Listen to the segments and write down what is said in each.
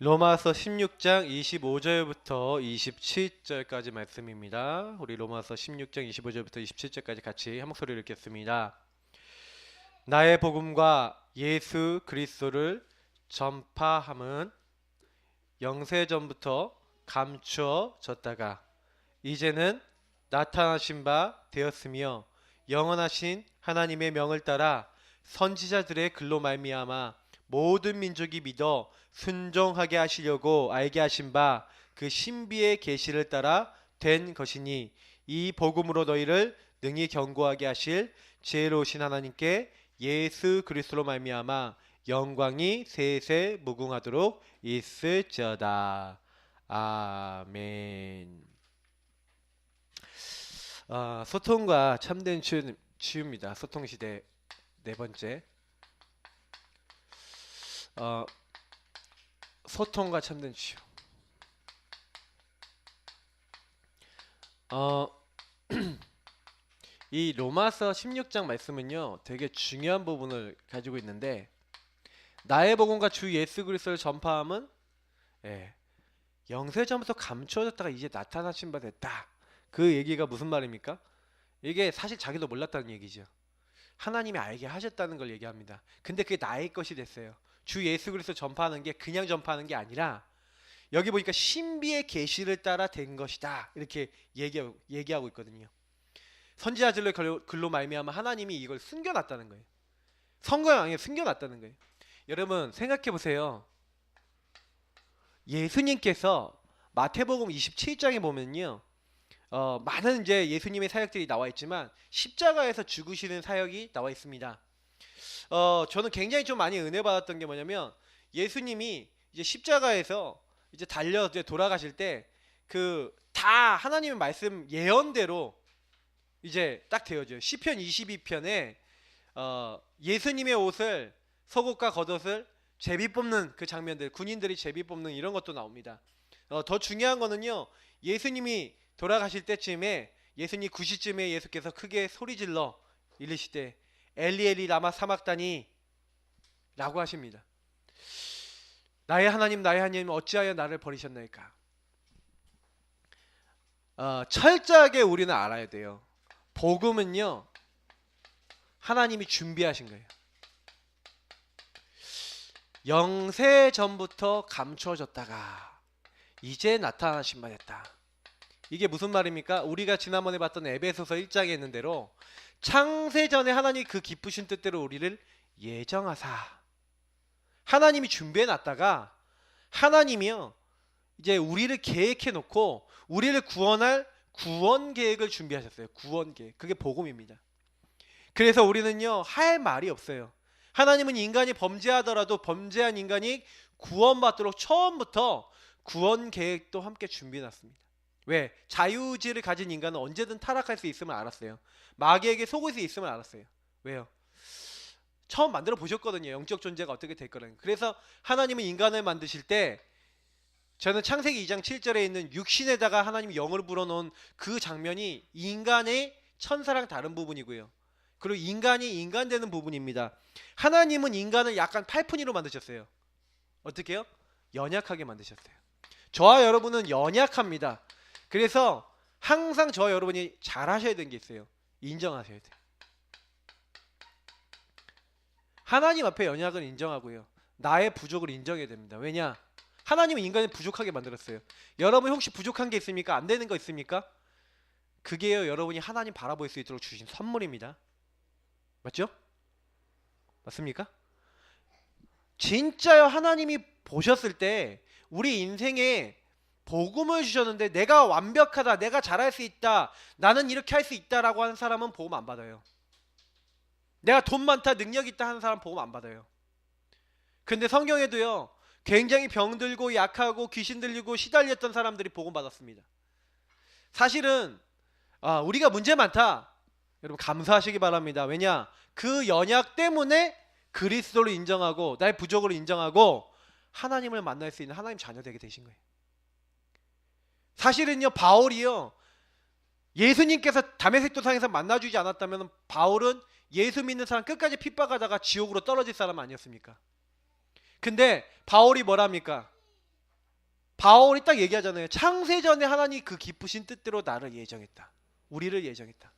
로마서 16장 25절부터 27절까지 말씀입니다. 우리 로마서 16장 25절부터 27절까지 같이 한 목소리를 읽겠습니다. 나의 복음과 예수 그리스도를 전파함은 영세전부터 감추어졌다가 이제는 나타나신 바 되었으며 영원하신 하나님의 명을 따라 선지자들의 글로 말미암아 모든 민족이 믿어 순종하게 하시려고 알게 하신 바 그 신비의 계시를 따라 된 것이니 이 복음으로 너희를 능히 견고하게 하실 지혜로우신 하나님께 예수 그리스도로 말미암아 영광이 세세 무궁하도록 있을지어다. 아멘. 소통과 참된 치유입니다. 소통시대 네 번째. 소통과 참된 치유. 이 로마서 16장 말씀은요, 되게 중요한 부분을 가지고 있는데, 나의 복음과 주 예수 그리스도를 전파함은 영세전부터 감추어졌다가 이제 나타나신 바 됐다. 그 얘기가 무슨 말입니까? 이게 사실 자기도 몰랐다는 얘기죠. 하나님이 알게 하셨다는 걸 얘기합니다. 근데 그게 나의 것이 됐어요. 주 예수 그리스도 전파하는 게 그냥 전파하는 게 아니라 여기 보니까 신비의 계시를 따라 된 것이다. 이렇게 얘기하고 있거든요. 선지자들의 글로 말미암아 하나님이 이걸 숨겨놨다는 거예요. 성경에 숨겨놨다는 거예요. 여러분 생각해 보세요. 예수님께서 마태복음 27장에 보면요, 많은 이제 예수님의 사역들이 나와 있지만 십자가에서 죽으시는 사역이 나와 있습니다. 저는 굉장히 좀 많이 은혜 받았던 게 뭐냐면 예수님이 이제 십자가에서 이제 달려 이제 돌아가실 때 그 다 하나님의 말씀 예언대로 이제 딱 되어져요. 시편 22편에 예수님의 옷을 속옷과 겉옷을 제비 뽑는 그 장면들, 군인들이 제비 뽑는 이런 것도 나옵니다. 더 중요한 거는요, 예수님이 돌아가실 때쯤에 예수님 9시쯤에 예수께서 크게 소리질러 이르시되 엘리 엘리 라마 사막다니 라고 하십니다. 나의 하나님 어찌하여 나를 버리셨나이까. 철저하게 우리는 알아야 돼요. 복음은요, 하나님이 준비하신 거예요. 영세 전부터 감추어졌다가 이제 나타나신 바 됐다. 이게 무슨 말입니까? 우리가 지난번에 봤던 에베소서 1장에 있는 대로 창세전에 하나님이 그 기쁘신 뜻대로 우리를 예정하사 하나님이 준비해 놨다가 하나님이요 이제 우리를 계획해 놓고 우리를 구원할 구원 계획을 준비하셨어요. 구원 계획. 그게 복음입니다. 그래서 우리는요 할 말이 없어요. 하나님은 인간이 범죄하더라도 범죄한 인간이 구원받도록 처음부터 구원 계획도 함께 준비해 놨습니다. 왜? 자유의지를 가진 인간은 언제든 타락할 수 있음을 알았어요. 마귀에게 속을 수 있음을 알았어요. 왜요? 처음 만들어 보셨거든요. 영적 존재가 어떻게 될 거라는. 그래서 하나님은 인간을 만드실 때 저는 창세기 2장 7절에 있는 육신에다가 하나님이 영을 불어넣은 그 장면이 인간의 천사랑 다른 부분이고요. 그리고 인간이 인간 되는 부분입니다. 하나님은 인간을 약간 팔푼이로 만드셨어요. 어떻게 해요? 연약하게 만드셨어요. 저와 여러분은 연약합니다. 그래서 항상 저와 여러분이 잘하셔야 되는 게 있어요. 인정하셔야 돼요. 하나님 앞에 연약을 인정하고요. 나의 부족을 인정해야 됩니다. 왜냐? 하나님은 인간을 부족하게 만들었어요. 여러분 혹시 부족한 게 있습니까? 안 되는 거 있습니까? 그게요 여러분이 하나님 바라볼 수 있도록 주신 선물입니다. 맞죠? 맞습니까? 진짜요 하나님이 보셨을 때 우리 인생에 복음을 주셨는데 내가 완벽하다, 내가 잘할 수 있다, 나는 이렇게 할 수 있다라고 하는 사람은 복음 안 받아요. 내가 돈 많다, 능력 있다 하는 사람 복음 안 받아요. 근데 성경에도요 굉장히 병들고 약하고 귀신 들리고 시달렸던 사람들이 복음 받았습니다. 사실은 우리가 문제 많다, 여러분 감사하시기 바랍니다. 왜냐? 그 연약 때문에 그리스도를 인정하고 나의 부족을 인정하고 하나님을 만날 수 있는 하나님 자녀 되게 되신 거예요. 사실은요 바울이요 예수님께서 다메섹 도상에서 만나주지 않았다면 바울은 예수 믿는 사람 끝까지 핍박하다가 지옥으로 떨어질 사람 아니었습니까? 근데 바울이 뭐랍니까? 바울이 딱 얘기하잖아요. 창세전에 하나님 그 기쁘신 뜻대로 나를 예정했다. 우리를 예정했다.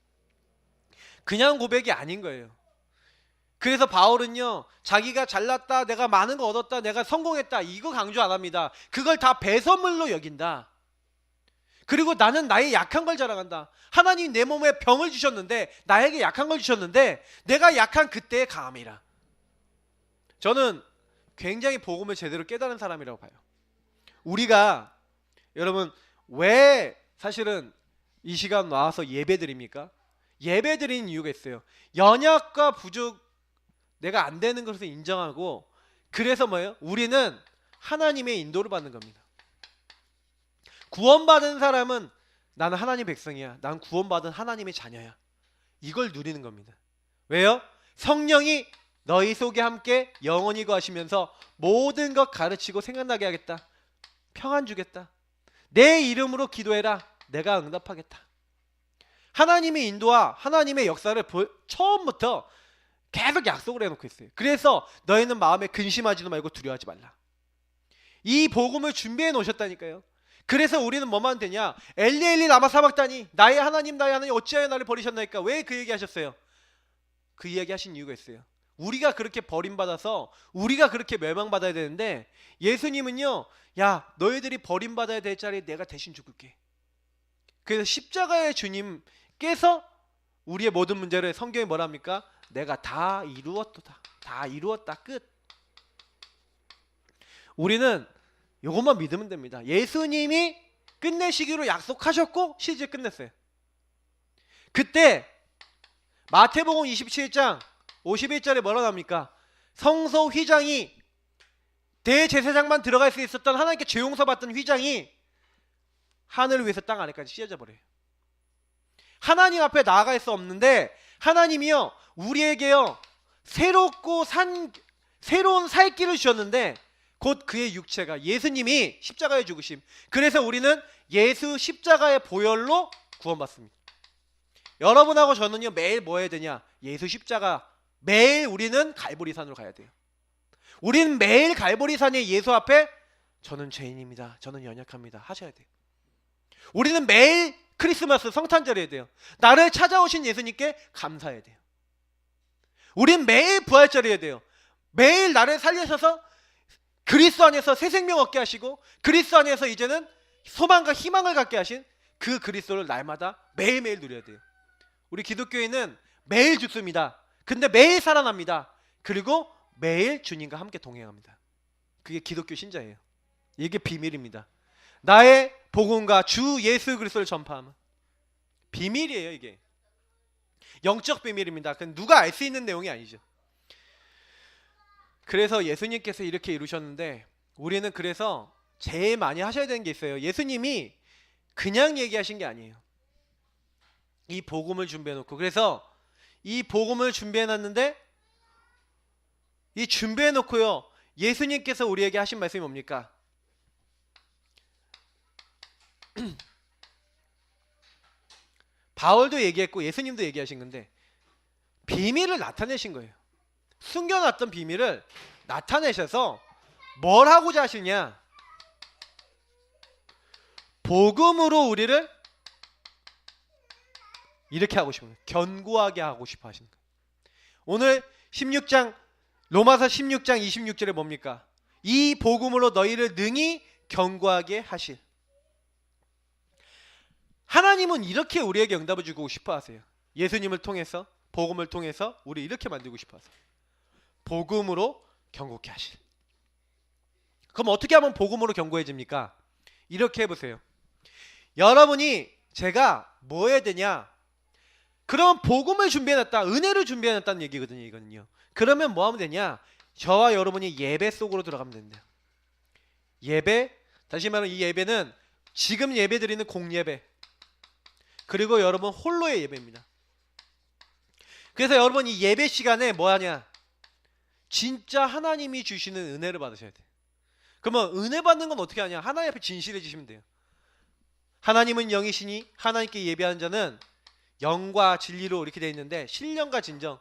그냥 고백이 아닌 거예요. 그래서 바울은요, 자기가 잘났다, 내가 많은 거 얻었다, 내가 성공했다, 이거 강조 안 합니다. 그걸 다 배설물로 여긴다. 그리고 나는 나의 약한 걸 자랑한다. 하나님 내 몸에 병을 주셨는데, 나에게 약한 걸 주셨는데, 내가 약한 그때의 강함이라. 저는 굉장히 복음을 제대로 깨달은 사람이라고 봐요. 우리가 여러분 왜 사실은 이 시간 나와서 예배 드립니까? 예배 드리는 이유가 있어요. 연약과 부족, 내가 안 되는 것을 인정하고, 그래서 뭐예요? 우리는 하나님의 인도를 받는 겁니다. 구원받은 사람은 나는 하나님 백성이야, 난 구원받은 하나님의 자녀야, 이걸 누리는 겁니다. 왜요? 성령이 너희 속에 함께 영원히 거하시면서 모든 것 가르치고 생각나게 하겠다. 평안 주겠다. 내 이름으로 기도해라. 내가 응답하겠다. 하나님의 인도와 하나님의 역사를 처음부터 계속 약속을 해놓고 있어요. 그래서 너희는 마음에 근심하지도 말고 두려워하지 말라. 이 복음을 준비해 놓으셨다니까요. 그래서 우리는 뭐만 되냐? 엘리 엘리 라마 사박다니, 나의 하나님 어찌하여 나를 버리셨나이까. 왜 그 얘기 하셨어요? 그 이야기 하신 이유가 있어요. 우리가 그렇게 버림받아서 우리가 그렇게 멸망받아야 되는데, 예수님은요, 야 너희들이 버림받아야 될 자리에 내가 대신 죽을게. 그래서 십자가의 주님께서 우리의 모든 문제를, 성경이 뭐랍니까? 내가 다 이루었다. 다 이루었다. 끝. 우리는 이것만 믿으면 됩니다. 예수님이 끝내시기로 약속하셨고 시제 끝냈어요. 그때 마태복음 27장 51절에 뭐라 나옵니까? 성소 휘장이, 대제사장만 들어갈 수 있었던 하나님께 죄용서 받던 휘장이 하늘을 위해서 땅 아래까지 씌어져 버려요. 하나님 앞에 나아갈 수 없는데, 하나님이요 우리에게요 새로운 살 길을 주셨는데, 곧 그의 육체가 예수님이 십자가에 죽으심. 그래서 우리는 예수 십자가의 보혈로 구원받습니다. 여러분하고 저는요 매일 뭐 해야 되냐? 예수 십자가, 매일 우리는 갈보리산으로 가야 돼요. 우리는 매일 갈보리산의 예수 앞에 저는 죄인입니다, 저는 연약합니다 하셔야 돼요. 우리는 매일 크리스마스 성탄절 해야 돼요. 나를 찾아오신 예수님께 감사해야 돼요. 우리는 매일 부활절 해야 돼요. 매일 나를 살리셔서 그리스도 안에서 새 생명 얻게 하시고, 그리스도 안에서 이제는 소망과 희망을 갖게 하신 그 그리스도를 날마다 매일매일 누려야 돼요. 우리 기독교인은 매일 죽습니다. 근데 매일 살아납니다. 그리고 매일 주님과 함께 동행합니다. 그게 기독교 신자예요. 이게 비밀입니다. 나의 복음과 주 예수 그리스도를 전파하면 비밀이에요. 이게 영적 비밀입니다. 그건 누가 알 수 있는 내용이 아니죠. 그래서 예수님께서 이렇게 이루셨는데, 우리는 그래서 제일 많이 하셔야 되는 게 있어요. 예수님이 그냥 얘기하신 게 아니에요. 이 복음을 준비해 놓고, 그래서 이 복음을 준비해 놨는데, 이 준비해 놓고요 예수님께서 우리에게 하신 말씀이 뭡니까? 바울도 얘기했고 예수님도 얘기하신 건데, 비밀을 나타내신 거예요. 숨겨놨던 비밀을 나타내셔서 뭘 하고자 하시냐? 복음으로 우리를 이렇게 하고 싶은 거예요. 견고하게 하고 싶어 하시는 거예요. 오늘 16장, 로마서 16장 26절에 뭡니까? 이 복음으로 너희를 능히 견고하게 하실. 하나님은 이렇게 우리에게 응답을 주고 싶어 하세요. 예수님을 통해서, 복음을 통해서 우리 이렇게 만들고 싶어 하세요. 복음으로 견고케 하실. 그럼 어떻게 하면 복음으로 견고해집니까? 이렇게 해보세요. 여러분이, 제가 뭐 해야 되냐? 그럼 복음을 준비해놨다, 은혜를 준비해놨다는 얘기거든요. 이거는요. 그러면 뭐 하면 되냐? 저와 여러분이 예배 속으로 들어가면 된대요. 예배, 다시 말하면 이 예배는 지금 예배 드리는 공예배, 그리고 여러분 홀로의 예배입니다. 그래서 여러분 이 예배 시간에 뭐 하냐? 진짜 하나님이 주시는 은혜를 받으셔야 돼요. 그러면 은혜 받는 건 어떻게 하냐? 하나님 앞에 진실해지시면 돼요. 하나님은 영이시니 하나님께 예배하는 자는 영과 진리로 이렇게 되어 있는데, 신령과 진정,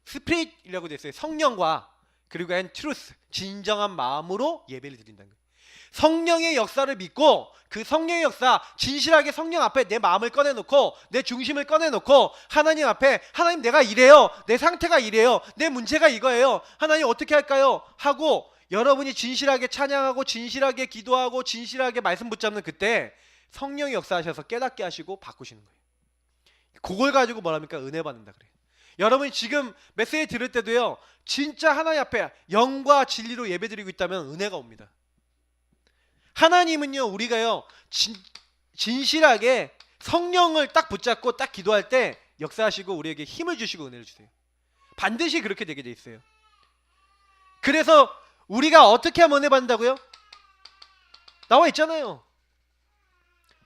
스피릿이라고 되어 있어요. 성령과, 그리고 and truth, 진정한 마음으로 예배를 드린다는 거예요. 성령의 역사를 믿고 그 성령의 역사, 진실하게 성령 앞에 내 마음을 꺼내놓고 내 중심을 꺼내놓고 하나님 앞에, 하나님 내가 이래요, 내 상태가 이래요, 내 문제가 이거예요, 하나님 어떻게 할까요? 하고 여러분이 진실하게 찬양하고 진실하게 기도하고 진실하게 말씀 붙잡는 그때 성령이 역사하셔서 깨닫게 하시고 바꾸시는 거예요. 그걸 가지고 뭐랍니까? 은혜 받는다 그래요. 여러분이 지금 메시지 들을 때도요, 진짜 하나님 앞에 영과 진리로 예배드리고 있다면 은혜가 옵니다. 하나님은요, 우리가요 진실하게 성령을 딱 붙잡고 딱 기도할 때 역사하시고 우리에게 힘을 주시고 은혜를 주세요. 반드시 그렇게 되게 돼 있어요. 그래서 우리가 어떻게 하면 은혜 받는다고요? 나와 있잖아요.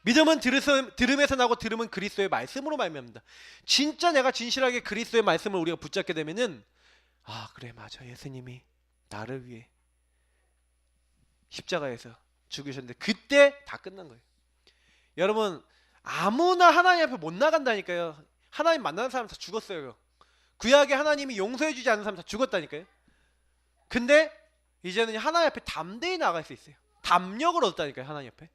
믿음은 들음에서 나고 들음은 그리스도의 말씀으로 말미암는다. 진짜 내가 진실하게 그리스도의 말씀을 우리가 붙잡게 되면은, 아 그래 맞아, 예수님이 나를 위해 십자가에서 죽으셨는데 그때 다 끝난 거예요. 여러분 아무나 하나님 앞에 못 나간다니까요. 하나님 만나는 사람 다 죽었어요. 구약에 하나님이 용서해 주지 않는 사람 다 죽었다니까요. 근데 이제는 하나님 앞에 담대히 나갈 수 있어요. 담력을 얻었다니까요. 하나님 앞에.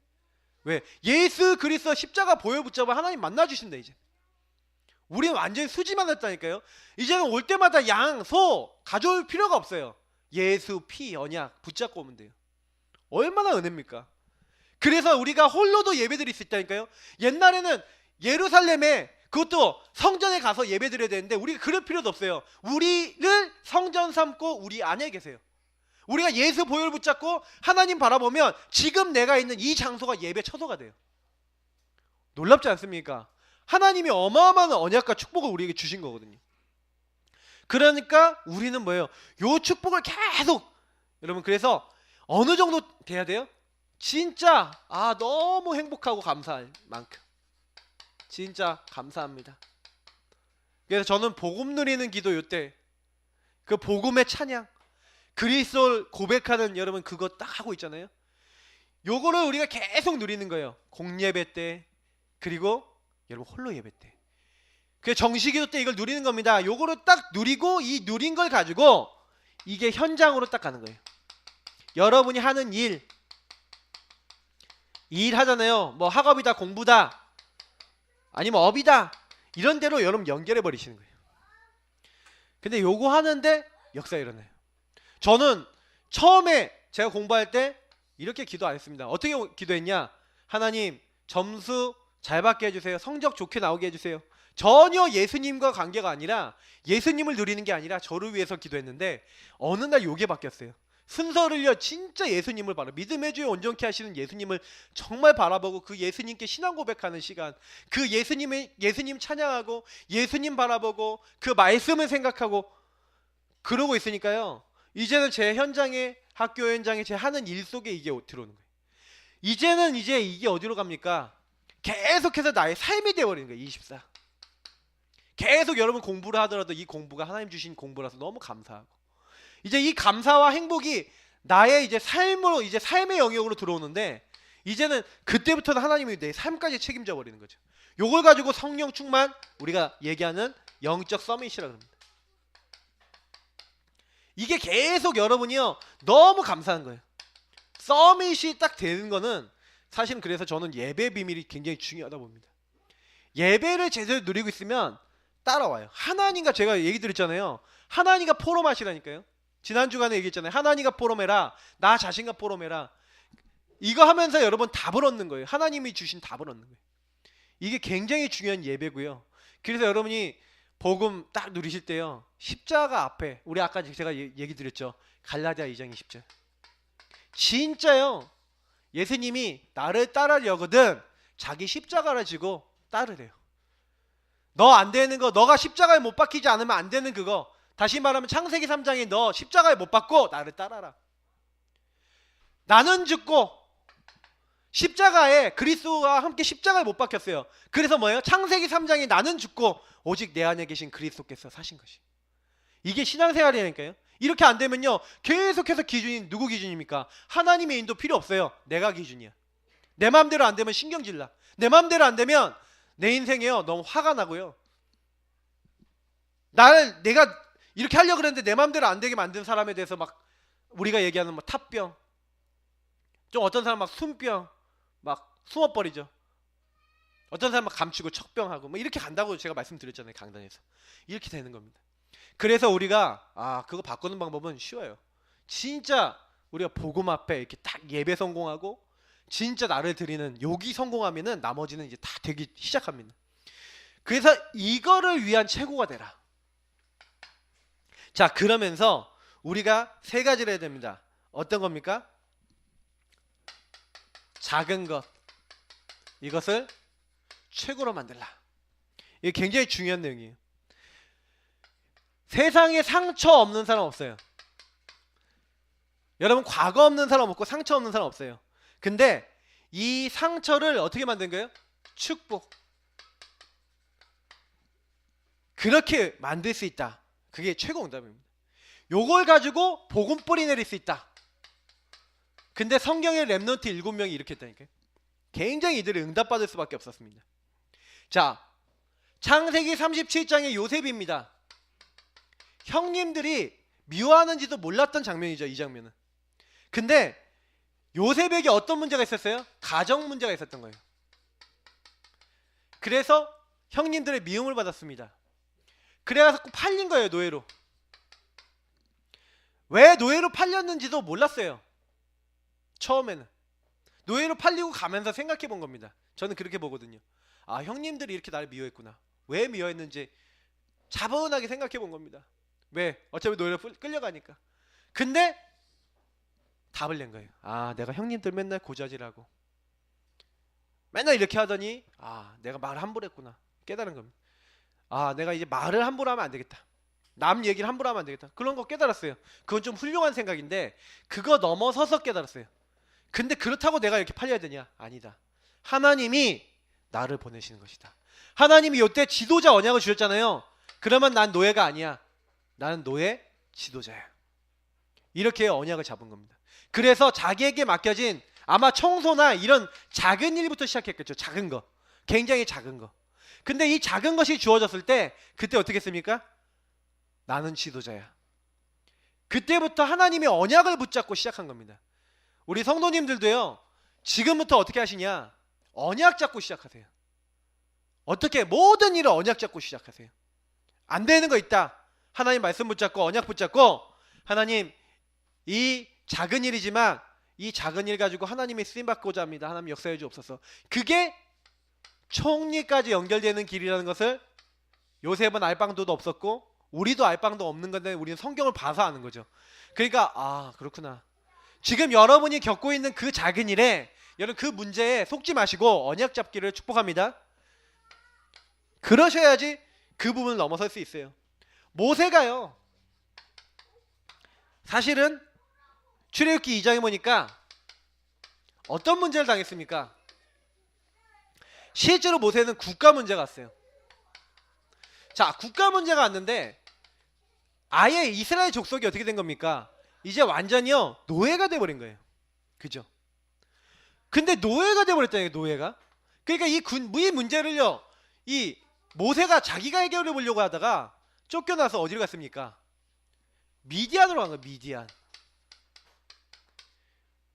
왜? 예수 그리스도 십자가 보혈 붙잡아 하나님 만나 주신다. 이제 우리는 완전히 수지만 했다니까요. 이제는 올 때마다 양, 소 가져올 필요가 없어요. 예수 피 언약 붙잡고 오면 돼요. 얼마나 은혜입니까? 그래서 우리가 홀로도 예배드릴 수 있다니까요. 옛날에는 예루살렘에, 그것도 성전에 가서 예배드려야 되는데 우리가 그럴 필요도 없어요. 우리를 성전 삼고 우리 안에 계세요. 우리가 예수 보혈 붙잡고 하나님 바라보면 지금 내가 있는 이 장소가 예배 처소가 돼요. 놀랍지 않습니까? 하나님이 어마어마한 언약과 축복을 우리에게 주신 거거든요. 그러니까 우리는 뭐예요? 요 축복을 계속, 여러분 그래서 어느 정도 돼야 돼요? 진짜 너무 행복하고 감사할 만큼 진짜 감사합니다. 그래서 저는 복음 누리는 기도, 요때 그 복음의 찬양, 그리스도를 고백하는, 여러분 그거 딱 하고 있잖아요. 요거를 우리가 계속 누리는 거예요. 공예배 때, 그리고 여러분 홀로 예배 때, 그 정식기도 때 이걸 누리는 겁니다. 요거를 딱 누리고 이 누린 걸 가지고 이게 현장으로 딱 가는 거예요. 여러분이 하는 일 하잖아요. 뭐 학업이다, 공부다, 아니면 업이다, 이런 데로 여러분 연결해 버리시는 거예요. 근데 요거 하는데 역사 일어나요. 저는 처음에 제가 공부할 때 이렇게 기도 안 했습니다. 어떻게 기도했냐? 하나님 점수 잘 받게 해주세요. 성적 좋게 나오게 해주세요. 전혀 예수님과 관계가 아니라, 예수님을 누리는 게 아니라 저를 위해서 기도했는데 어느 날 요게 바뀌었어요. 순서를요 진짜 예수님을 믿음의 주에 온전케 하시는 예수님을 정말 바라보고 그 예수님께 신앙 고백하는 시간, 그 예수님 찬양하고 예수님 바라보고 그 말씀을 생각하고 그러고 있으니까요, 이제는 제 현장에, 학교 현장에 제 하는 일 속에 이게 들어오는 거예요. 이제는 이제 이게 어디로 갑니까? 계속해서 나의 삶이 되어버리는 거예요. 24 계속 여러분 공부를 하더라도 이 공부가 하나님 주신 공부라서 너무 감사하고, 이제 이 감사와 행복이 나의 이제 삶으로, 이제 삶의 영역으로 들어오는데, 이제는 그때부터는 하나님이 내 삶까지 책임져 버리는 거죠. 요걸 가지고 성령 충만, 우리가 얘기하는 영적 서밋이라고 합니다. 이게 계속 여러분이요 너무 감사한 거예요. 서밋이 딱 되는 거는 사실은, 그래서 저는 예배 비밀이 굉장히 중요하다 봅니다. 예배를 제대로 누리고 있으면 따라와요. 하나님과, 제가 얘기 드렸잖아요, 하나님과 포럼하시라니까요. 지난 주간에 얘기했잖아요. 하나님과 포럼해라, 나 자신과 포럼해라. 이거 하면서 여러분 답을 얻는 거예요. 하나님이 주신 답을 얻는 거예요. 이게 굉장히 중요한 예배고요. 그래서 여러분이 복음 딱 누리실 때요, 십자가 앞에, 우리 아까 제가 얘기 드렸죠, 갈라디아 2장 20절, 진짜요 예수님이 나를 따르려거든 자기 십자가를 지고 따르래요. 너 안 되는 거, 너가 십자가에 못 박히지 않으면 안 되는 그거, 다시 말하면 창세기 3장에 너 십자가에 못 박고 나를 따라라. 나는 죽고, 십자가에 그리스도와 함께 십자가에 못 박혔어요. 그래서 뭐예요? 창세기 3장에 나는 죽고 오직 내 안에 계신 그리스도께서 사신 것이, 이게 신앙생활이라니까요. 이렇게 안 되면요 계속해서 기준이 누구 기준입니까? 하나님의 인도 필요 없어요. 내가 기준이야. 내 마음대로 안 되면 신경질 나. 내 마음대로 안 되면 내 인생에요 너무 화가 나고요, 내가 이렇게 하려고 그랬는데 내 마음대로 안 되게 만든 사람에 대해서 막 우리가 얘기하는 뭐 탑병, 좀 어떤 사람 막 숨병 막 숨어버리죠. 어떤 사람 막 감추고 척병하고 뭐 이렇게 간다고 제가 말씀드렸잖아요, 강단에서. 이렇게 되는 겁니다. 그래서 우리가 그거 바꾸는 방법은 쉬워요. 진짜 우리가 복음 앞에 이렇게 딱 예배 성공하고 진짜 나를 드리는 여기 성공하면은 나머지는 이제 다 되기 시작합니다. 그래서 이거를 위한 최고가 되라. 자, 그러면서 우리가 세 가지를 해야 됩니다. 어떤 겁니까? 작은 것, 이것을 최고로 만들라. 이게 굉장히 중요한 내용이에요. 세상에 상처 없는 사람 없어요. 여러분, 과거 없는 사람 없고 상처 없는 사람 없어요. 근데 이 상처를 어떻게 만든 거예요? 축복. 그렇게 만들 수 있다. 그게 최고 응답입니다. 요걸 가지고 복음 뿌리 내릴 수 있다. 근데 성경의 렘넌트 7명이 이렇게 했다니까요. 굉장히 이들이 응답받을 수밖에 없었습니다. 자, 창세기 37장의 요셉입니다. 형님들이 미워하는지도 몰랐던 장면이죠, 이 장면은. 근데 요셉에게 어떤 문제가 있었어요? 가정 문제가 있었던 거예요. 그래서 형님들의 미움을 받았습니다. 그래서 팔린 거예요, 노예로. 왜 노예로 팔렸는지도 몰랐어요, 처음에는. 노예로 팔리고 가면서 생각해 본 겁니다. 저는 그렇게 보거든요. 아, 형님들이 이렇게 나를 미워했구나. 왜 미워했는지 차분하게 생각해 본 겁니다. 왜? 어차피 노예로 끌려가니까. 근데 답을 낸 거예요. 아, 내가 형님들 맨날 고자질하고 맨날 이렇게 하더니 내가 말을 함부로 했구나. 깨달은 겁니다. 내가 이제 말을 함부로 하면 안 되겠다. 남 얘기를 함부로 하면 안 되겠다. 그런 거 깨달았어요. 그건 좀 훌륭한 생각인데 그거 넘어서서 깨달았어요. 근데 그렇다고 내가 이렇게 팔려야 되냐? 아니다. 하나님이 나를 보내시는 것이다. 하나님이 이때 지도자 언약을 주셨잖아요. 그러면 난 노예가 아니야. 나는 노예 지도자야. 이렇게 언약을 잡은 겁니다. 그래서 자기에게 맡겨진 아마 청소나 이런 작은 일부터 시작했겠죠. 작은 거. 굉장히 작은 거. 근데 이 작은 것이 주어졌을 때 그때 어떻게 했습니까? 나는 지도자야. 그때부터 하나님의 언약을 붙잡고 시작한 겁니다. 우리 성도님들도요, 지금부터 어떻게 하시냐? 언약 잡고 시작하세요. 어떻게? 모든 일을 언약 잡고 시작하세요. 안 되는 거 있다. 하나님 말씀 붙잡고 언약 붙잡고, 하나님 이 작은 일이지만 이 작은 일 가지고 하나님이 쓰임받고자 합니다. 하나님 역사해 주옵소서. 그게 총리까지 연결되는 길이라는 것을 요셉은 알 방도 없었고 우리도 알 방도 없는 건데 우리는 성경을 봐서 아는 거죠. 그러니까 그렇구나. 지금 여러분이 겪고 있는 그 작은 일에, 여러분 그 문제에 속지 마시고 언약 잡기를 축복합니다. 그러셔야지 그 부분을 넘어설 수 있어요. 모세가요, 사실은 출애굽기 2장에 보니까 어떤 문제를 당했습니까? 실제로 모세는 국가 문제가 왔어요. 자, 국가 문제가 왔는데 아예 이스라엘 족속이 어떻게 된 겁니까? 이제 완전히요 노예가 돼버린 거예요. 그죠? 근데 노예가 돼버렸다니까요. 노예가. 그러니까 이 문제를요, 이 모세가 자기가 해결해 보려고 하다가 쫓겨나서 어디로 갔습니까? 미디안으로 간 거예요. 미디안.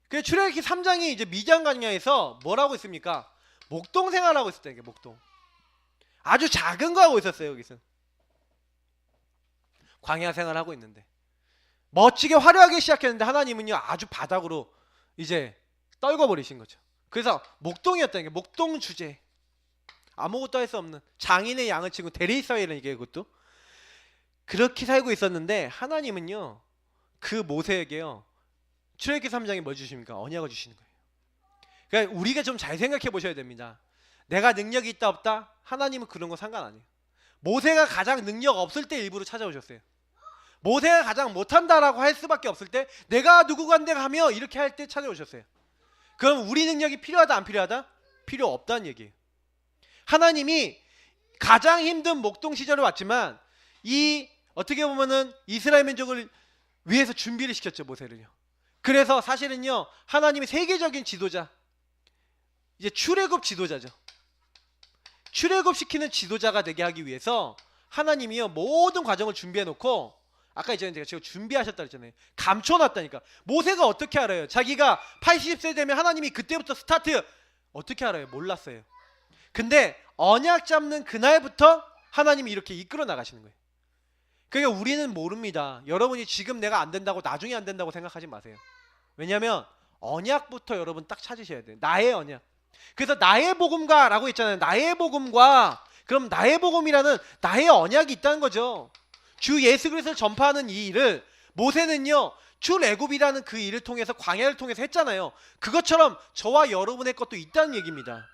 그 출애굽기 3장이 이제 미디안 광야에서 뭐라고 있습니까? 목동 생활하고 있었다니까요. 목동. 아주 작은 거 하고 있었어요. 여기서 광야 생활하고 있는데 멋지게 화려하게 시작했는데 하나님은요 아주 바닥으로 이제 떨궈버리신 거죠. 그래서 목동이었다니까요. 목동 주제. 아무것도 할 수 없는 장인의 양을 치고 대리사회라는 이게 그것도 그렇게 살고 있었는데 하나님은요 그 모세에게요 출애굽기 3장에 뭐 주십니까? 언약을 주시는 거예요. 그러니까 우리가 좀 잘 생각해 보셔야 됩니다. 내가 능력이 있다 없다? 하나님은 그런 거 상관 안 해요. 모세가 가장 능력 없을 때 일부러 찾아오셨어요. 모세가 가장 못한다라고 할 수밖에 없을 때 내가 누구간데 가며 이렇게 할 때 찾아오셨어요. 그럼 우리 능력이 필요하다 안 필요하다? 필요 없다는 얘기예요. 하나님이 가장 힘든 목동 시절을 왔지만 이 어떻게 보면은 이스라엘 민족을 위해서 준비를 시켰죠. 모세를요. 그래서 사실은요 하나님이 세계적인 지도자, 이제 출애굽 지도자죠. 출애굽시키는 지도자가 되게 하기 위해서 하나님이요 모든 과정을 준비해 놓고 아까 이전에 제가 준비하셨다 그랬잖아요. 감춰놨다니까. 모세가 어떻게 알아요? 자기가 80세 되면 하나님이 그때부터 스타트. 어떻게 알아요? 몰랐어요. 근데 언약 잡는 그날부터 하나님이 이렇게 이끌어 나가시는 거예요. 그러니까 우리는 모릅니다. 여러분이 지금 내가 안 된다고 나중에 안 된다고 생각하지 마세요. 왜냐하면 언약부터 여러분 딱 찾으셔야 돼요. 나의 언약. 그래서 나의 복음과라고 있잖아요. 나의 복음과. 그럼 나의 복음이라는 나의 언약이 있다는 거죠. 주 예수 그리스도를 전파하는 이 일을 모세는요 출애굽이라는 그 일을 통해서 광야를 통해서 했잖아요. 그것처럼 저와 여러분의 것도 있다는 얘기입니다.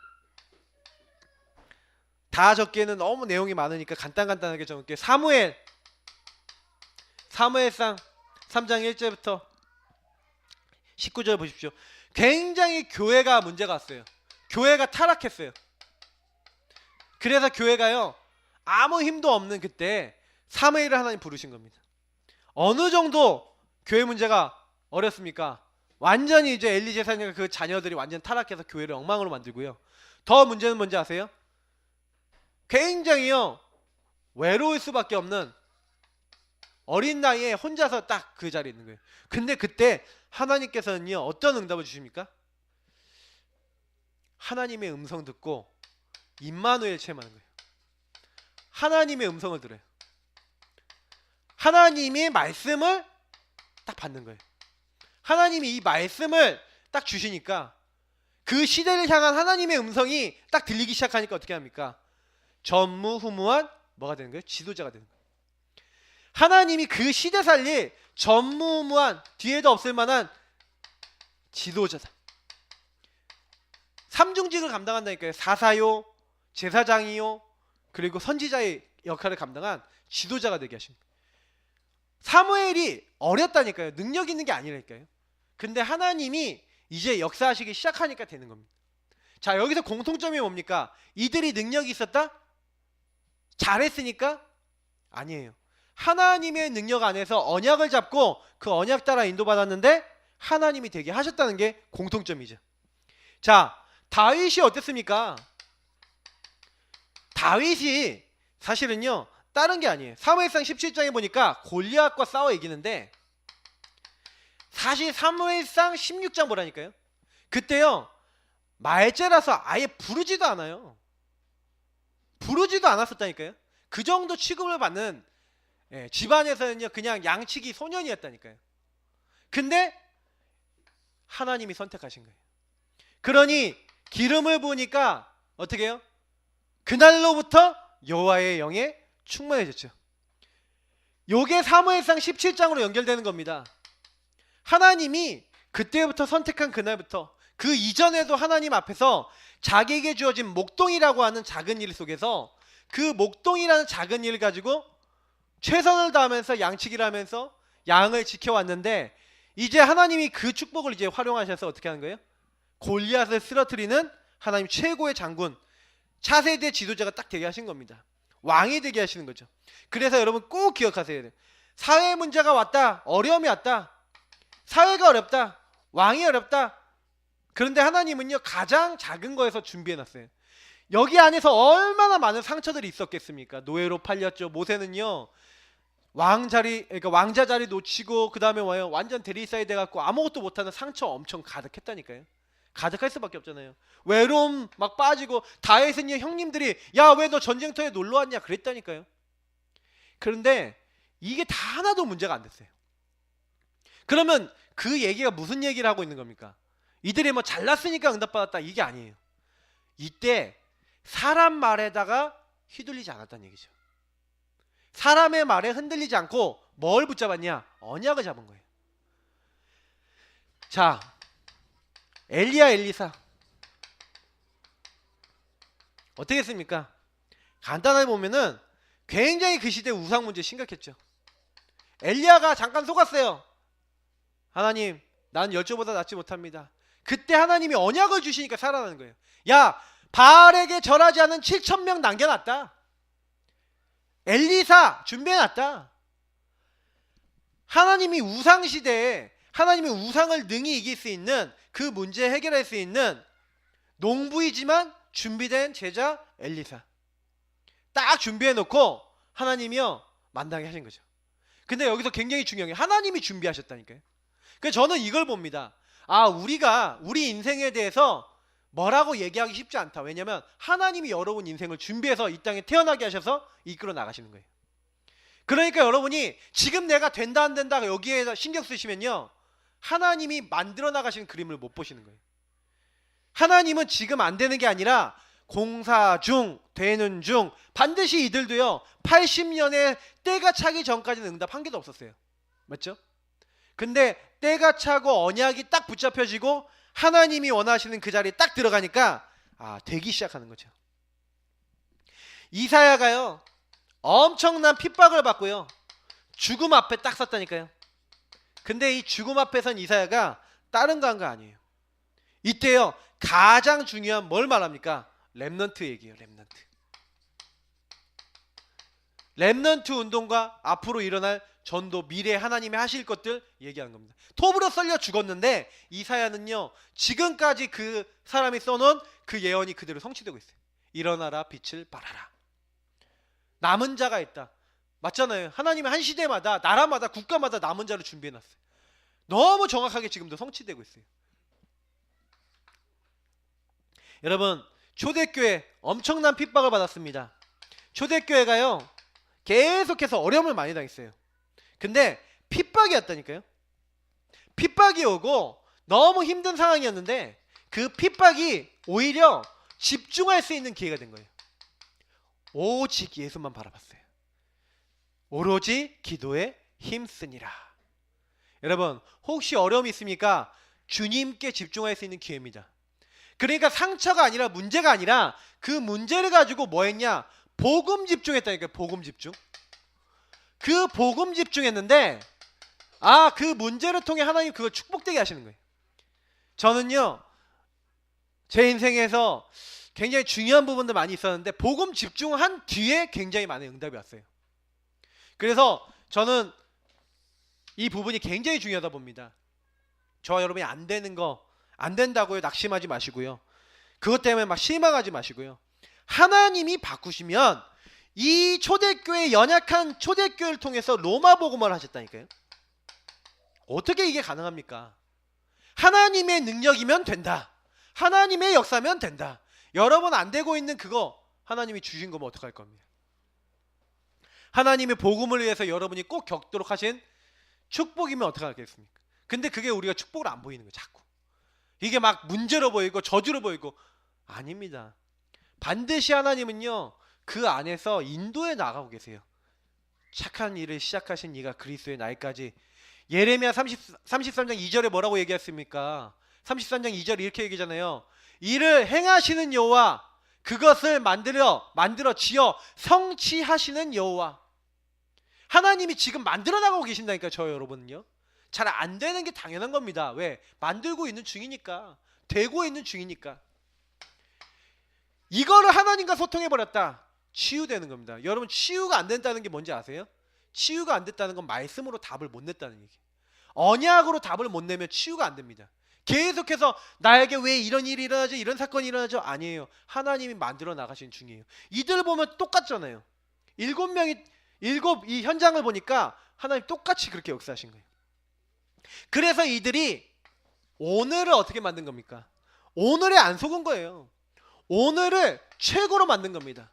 다 적기에는 너무 내용이 많으니까 간단하게 적을게요. 사무엘상 3장 1절부터 19절 보십시오. 굉장히 교회가 문제가 왔어요. 교회가 타락했어요. 그래서 교회가요 아무 힘도 없는 그때 사무엘을 하나님 부르신 겁니다. 어느 정도 교회 문제가 어렵습니까? 완전히 이제 엘리 제사장과 그 자녀들이 완전 타락해서 교회를 엉망으로 만들고요. 더 문제는 뭔지 아세요? 굉장히요 외로울 수밖에 없는 어린 나이에 혼자서 딱 그 자리에 있는 거예요. 근데 그때 하나님께서는요 어떤 응답을 주십니까? 하나님의 음성 듣고 임마누엘 체험하는 거예요. 하나님의 음성을 들어요. 하나님의 말씀을 딱 받는 거예요. 하나님이 이 말씀을 딱 주시니까 그 시대를 향한 하나님의 음성이 딱 들리기 시작하니까 어떻게 합니까? 전무후무한 뭐가 되는 거예요? 지도자가 되는 거예요. 하나님이 그 시대 살릴 전무후무한 뒤에도 없을 만한 지도자다. 삼중직을 감당한다니까요. 사사요, 제사장이요, 그리고 선지자의 역할을 감당한 지도자가 되게 하십니다. 사무엘이 어렸다니까요. 능력 있는 게 아니라니까요. 근데 하나님이 이제 역사하시기 시작하니까 되는 겁니다. 자, 여기서 공통점이 뭡니까? 이들이 능력이 있었다? 잘했으니까? 아니에요. 하나님의 능력 안에서 언약을 잡고 그 언약 따라 인도받았는데 하나님이 되게 하셨다는 게 공통점이죠. 자, 다윗이 어땠습니까? 다윗이 사실은요 다른 게 아니에요. 사무엘상 17장에 보니까 골리앗과 싸워 이기는데 사실 사무엘상 16장 보라니까요. 그때요 말죄라서 아예 부르지도 않아요. 부르지도 않았었다니까요. 그 정도 취급을 받는 집안에서는요 그냥 양치기 소년이었다니까요. 근데 하나님이 선택하신 거예요. 그러니 기름을 부으니까 어떻게 해요? 그날로부터 여호와의 영에 충만해졌죠. 요게 사무엘상 17장으로 연결되는 겁니다. 하나님이 그때부터 선택한 그날부터 그 이전에도 하나님 앞에서 자기에게 주어진 목동이라고 하는 작은 일 속에서 그 목동이라는 작은 일을 가지고 최선을 다하면서 양치기를 하면서 양을 지켜왔는데 이제 하나님이 그 축복을 이제 활용하셔서 어떻게 하는 거예요? 골리앗을 쓰러뜨리는 하나님 최고의 장군 차세대 지도자가 딱 되게 하신 겁니다. 왕이 되게 하시는 거죠. 그래서 여러분 꼭 기억하세요. 사회 문제가 왔다. 어려움이 왔다. 사회가 어렵다. 왕이 어렵다. 그런데 하나님은요 가장 작은 거에서 준비해놨어요. 여기 안에서 얼마나 많은 상처들이 있었겠습니까? 노예로 팔렸죠. 모세는요 그러니까 왕자 자리 놓치고 그 다음에 와요 완전 대리사이 돼갖고 아무것도 못하는 상처 엄청 가득했다니까요. 가득할 수밖에 없잖아요. 외로움 막 빠지고 다윗은요 형님들이 야 왜 너 전쟁터에 놀러 왔냐 그랬다니까요. 그런데 이게 다 하나도 문제가 안 됐어요. 그러면 그 얘기가 무슨 얘기를 하고 있는 겁니까? 이들이 뭐 잘났으니까 응답받았다 이게 아니에요. 이때 사람 말에다가 휘둘리지 않았다는 얘기죠. 사람의 말에 흔들리지 않고 뭘 붙잡았냐? 언약을 잡은 거예요. 자, 엘리야 엘리사 어떻게 했습니까? 간단하게 보면은 굉장히 그 시대 우상 문제 심각했죠. 엘리야가 잠깐 속았어요. 하나님 난 열조보다 낫지 못합니다. 그때 하나님이 언약을 주시니까 살아나는 거예요. 야 바알에게 절하지 않은 7,000명 남겨놨다. 엘리사 준비해놨다. 하나님이 우상 시대에 하나님의 우상을 능히 이길 수 있는 그 문제 해결할 수 있는 농부이지만 준비된 제자 엘리사 딱 준비해놓고 하나님이요 만나게 하신 거죠. 근데 여기서 굉장히 중요한 게 하나님이 준비하셨다니까요. 그래서 저는 이걸 봅니다. 우리가 우리 인생에 대해서 뭐라고 얘기하기 쉽지 않다. 왜냐면 하나님이 여러분 인생을 준비해서 이 땅에 태어나게 하셔서 이끌어 나가시는 거예요. 그러니까 여러분이 지금 내가 된다 안 된다 여기에 신경 쓰시면요, 하나님이 만들어 나가시는 그림을 못 보시는 거예요. 하나님은 지금 안 되는 게 아니라 공사 중, 되는 중, 반드시 이들도요 80년에 때가 차기 전까지는 응답 한 개도 없었어요. 맞죠? 근데 때가 차고 언약이 딱 붙잡혀지고 하나님이 원하시는 그 자리에 딱 들어가니까 되기 시작하는 거죠. 이사야가요 엄청난 핍박을 받고요 죽음 앞에 딱 섰다니까요. 근데 이 죽음 앞에 선 이사야가 다른 거 한 거 아니에요. 이때요 가장 중요한 뭘 말합니까? 렘넌트 얘기예요. 렘넌트 운동과 앞으로 일어날 전도, 미래 하나님이 하실 것들 얘기하는 겁니다. 톱으로 썰려 죽었는데 이사야는요 지금까지 그 사람이 써놓은 그 예언이 그대로 성취되고 있어요. 일어나라 빛을 발하라. 남은 자가 있다. 맞잖아요. 하나님이 한 시대마다, 나라마다, 국가마다 남은 자를 준비해놨어요. 너무 정확하게 지금도 성취되고 있어요. 여러분, 초대교회 엄청난 핍박을 받았습니다. 초대교회가요 계속해서 어려움을 많이 당했어요. 근데 핍박이 왔다니까요. 핍박이 오고 너무 힘든 상황이었는데 그 핍박이 오히려 집중할 수 있는 기회가 된 거예요. 오직 예수만 바라봤어요. 오로지 기도에 힘쓰니라. 여러분, 혹시 어려움이 있습니까? 주님께 집중할 수 있는 기회입니다. 그러니까 상처가 아니라, 문제가 아니라 그 문제를 가지고 뭐 했냐? 복음 집중했다니까요. 복음 집중. 그 복음 집중했는데 그 문제를 통해 하나님 그걸 축복되게 하시는 거예요. 저는요 제 인생에서 굉장히 중요한 부분도 많이 있었는데 복음 집중한 뒤에 굉장히 많은 응답이 왔어요. 그래서 저는 이 부분이 굉장히 중요하다 봅니다. 저와 여러분이 안 되는 거, 안 된다고요 낙심하지 마시고요, 그것 때문에 막 실망하지 마시고요, 하나님이 바꾸시면 이 초대교회, 연약한 초대교회를 통해서 로마 복음을 하셨다니까요. 어떻게 이게 가능합니까? 하나님의 능력이면 된다. 하나님의 역사면 된다. 여러분 안 되고 있는 그거 하나님이 주신 거면 어떡할 겁니까? 하나님의 복음을 위해서 여러분이 꼭 겪도록 하신 축복이면 어떡하겠습니까? 근데 그게 우리가 축복을 안 보이는 거예요. 자꾸 이게 막 문제로 보이고 저주로 보이고. 아닙니다. 반드시 하나님은요 그 안에서 인도해 나가고 계세요. 착한 일을 시작하신 이가 그리스도의 날까지. 예레미야 33장 2절에 뭐라고 얘기했습니까? 33장 2절 이렇게 얘기잖아요. 이를 행하시는 여호와, 그것을 만들어 지어 성취하시는 여호와. 하나님이 지금 만들어 나가고 계신다니까. 저 여러분은요 잘 안 되는 게 당연한 겁니다. 왜? 만들고 있는 중이니까, 되고 있는 중이니까. 이거를 하나님과 소통해 버렸다, 치유되는 겁니다. 여러분, 치유가 안 된다는 게 뭔지 아세요? 치유가 안 됐다는 건 말씀으로 답을 못 냈다는 얘기예요. 언약으로 답을 못 내면 치유가 안 됩니다. 계속해서 나에게 왜 이런 일이 일어나죠, 이런 사건이 일어나죠? 아니에요. 하나님이 만들어 나가신 중이에요. 이들 보면 똑같잖아요. 이 현장을 보니까 하나님 똑같이 그렇게 역사하신 거예요. 그래서 이들이 오늘을 어떻게 만든 겁니까? 오늘에 안 속은 거예요. 오늘을 최고로 만든 겁니다.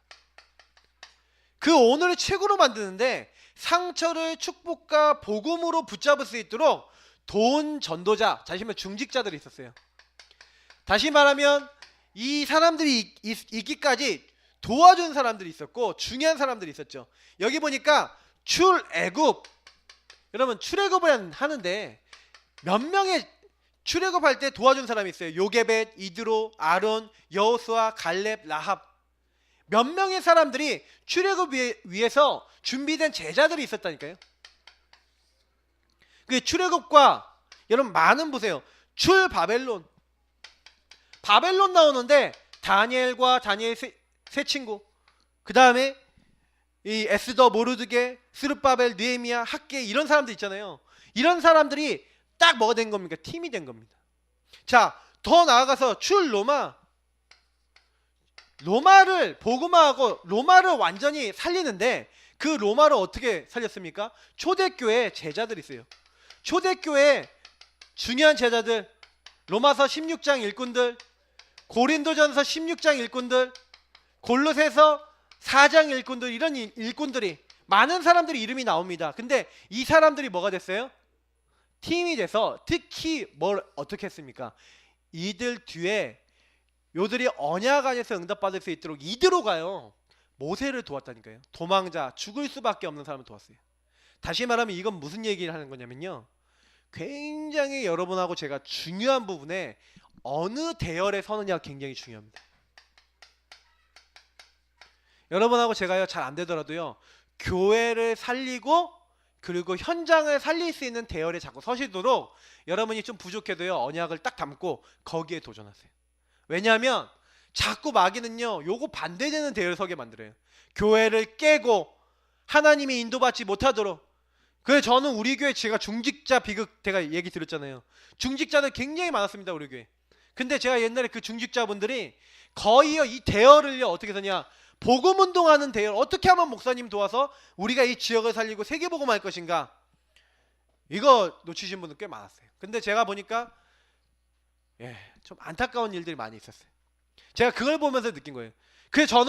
그 오늘을 최고로 만드는데 상처를 축복과 복음으로 붙잡을 수 있도록 도운 전도자, 다시 말하면 중직자들이 있었어요. 다시 말하면 이 사람들이 있기까지 도와준 사람들이 있었고 중요한 사람들이 있었죠. 여기 보니까 출애굽, 여러분 출애굽을 하는데 몇 명의 출애굽할 때 도와준 사람이 있어요. 요게벳, 이드로, 아론, 여호수아, 갈렙, 라합. 몇 명의 사람들이 출애굽 위해서 준비된 제자들이 있었다니까요. 그 출애굽과 여러분 많은 보세요. 바벨론 나오는데 다니엘과 다니엘 세 친구, 그 다음에 이 에스더, 모르드게, 스룹바벨, 느헤미야, 학개, 이런 사람들 있잖아요. 이런 사람들이 딱 뭐가 된 겁니까? 팀이 된 겁니다. 자, 더 나아가서 로마를 복음화하고 로마를 완전히 살리는데 그 로마를 어떻게 살렸습니까? 초대교회 제자들이 있어요. 초대교회 중요한 제자들, 로마서 16장 일꾼들, 고린도전서 16장 일꾼들, 골로새서 4장 일꾼들, 이런 일꾼들이 많은 사람들이 이름이 나옵니다. 근데 이 사람들이 뭐가 됐어요? 팀이 돼서 특히 뭘 어떻게 했습니까? 이들 뒤에 요들이 언약 안에서 응답받을 수 있도록 이들로가요 모세를 도왔다니까요. 도망자, 죽을 수밖에 없는 사람을 도왔어요. 다시 말하면 이건 무슨 얘기를 하는 거냐면요, 굉장히 여러분하고 제가 중요한 부분에 어느 대열에 서느냐가 굉장히 중요합니다. 여러분하고 제가요 잘 안 되더라도요, 교회를 살리고 그리고 현장을 살릴 수 있는 대열에 자꾸 서시도록 여러분이 좀 부족해도요 언약을 딱 담고 거기에 도전하세요. 왜냐하면 자꾸 마귀는요 요거 반대되는 대열을 서게 만들어요. 교회를 깨고 하나님이 인도받지 못하도록. 그래서 저는 우리 교회 제가 중직자 비극 제가 얘기 드렸잖아요. 중직자들 굉장히 많았습니다 우리 교회. 근데 제가 옛날에 그 중직자분들이 거의요 이 대열을요 어떻게 하냐, 복음 운동하는 대열, 어떻게 하면 목사님 도와서 우리가 이 지역을 살리고 세계복음할 것인가, 이거 놓치신 분들 꽤 많았어요. 근데 제가 보니까 좀 안타까운 일들이 많이 있었어요. 제가 그걸 보면서 느낀 거예요. 그래서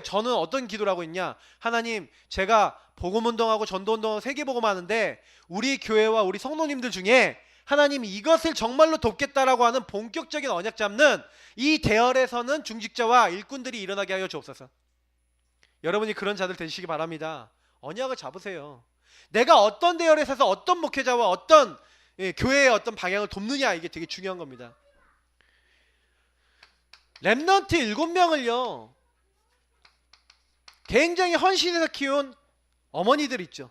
저는 어떤 기도를 하고 있냐, 하나님 제가 복음 운동하고 전도 운동하고 세계복음 하는데 우리 교회와 우리 성도님들 중에 하나님이 이것을 정말로 돕겠다라고 하는 본격적인 언약 잡는 이 대열에서는 중직자와 일꾼들이 일어나게 하여 주옵소서. 여러분이 그런 자들 되시기 바랍니다. 언약을 잡으세요. 내가 어떤 대열에 서서 어떤 목회자와 어떤 교회의 어떤 방향을 돕느냐, 이게 되게 중요한 겁니다. 렘넌트 7명을요 굉장히 헌신해서 키운 어머니들이 있죠.